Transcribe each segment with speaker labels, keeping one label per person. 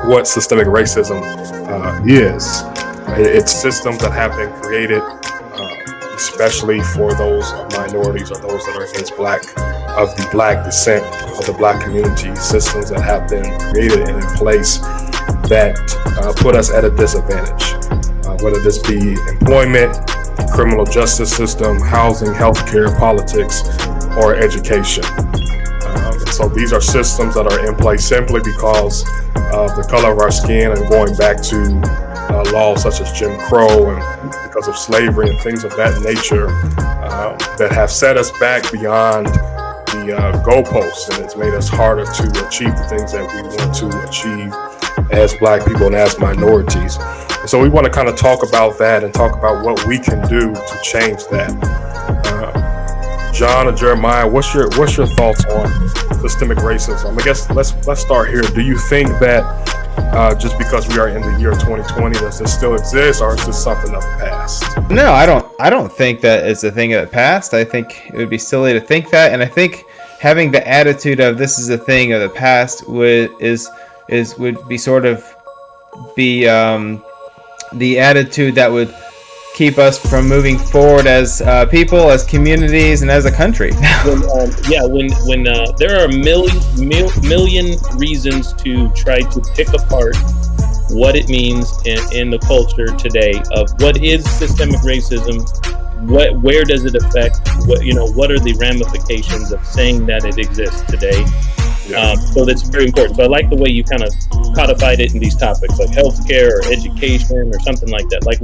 Speaker 1: what systemic racism is. It's systems that have been created, especially for those minorities or those that are of the black descent of the black community. Systems that have been created and in place that put us at a disadvantage, whether this be employment, criminal justice system, housing, healthcare, politics, or education. So these are systems that are in place simply because of the color of our skin, and going back to laws such as Jim Crow and because of slavery and things of that nature that have set us back beyond the goalposts, and it's made us harder to achieve the things that we want to achieve as black people and as minorities. And so we want to kind of talk about that and talk about what we can do to change that. John and Jeremiah, what's your thoughts on systemic racism? I guess let's start here. Do you think that just because we are in the year 2020, does this still exist, or is this something of the past?
Speaker 2: No, I don't think that it's a thing of the past. I think it would be silly to think that, and I think having the attitude of this is a thing of the past would be sort of be the attitude that would keep us from moving forward as people, as communities, and as a country.
Speaker 3: when there are a million reasons to try to pick apart what it means in the culture today of what is systemic racism, where does it affect, what are the ramifications of saying that it exists today. So that's very important. So I like the way you kind of codified it in these topics like healthcare or education or something like that. Like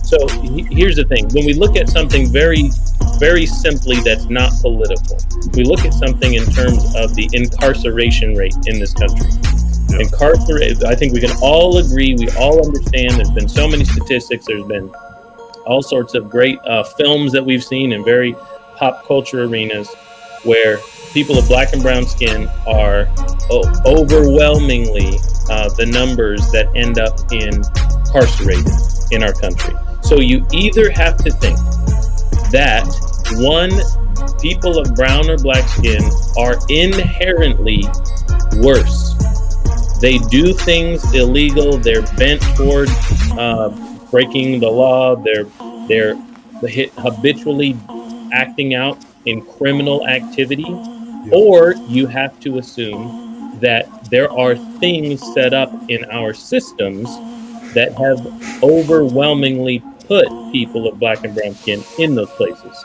Speaker 3: So here's the thing. When we look at something very, very simply that's not political, we look at something in terms of the incarceration rate in this country. Yeah. I think we can all agree, we all understand, there's been so many statistics, there's been all sorts of great films that we've seen in very pop culture arenas where people of black and brown skin are overwhelmingly the numbers that end up incarcerated in our country. So you either have to think that, one, people of brown or black skin are inherently worse. They do things illegal. They're bent toward breaking the law. They're habitually acting out in criminal activity. Or you have to assume that there are things set up in our systems that have overwhelmingly put people of black and brown skin in those places.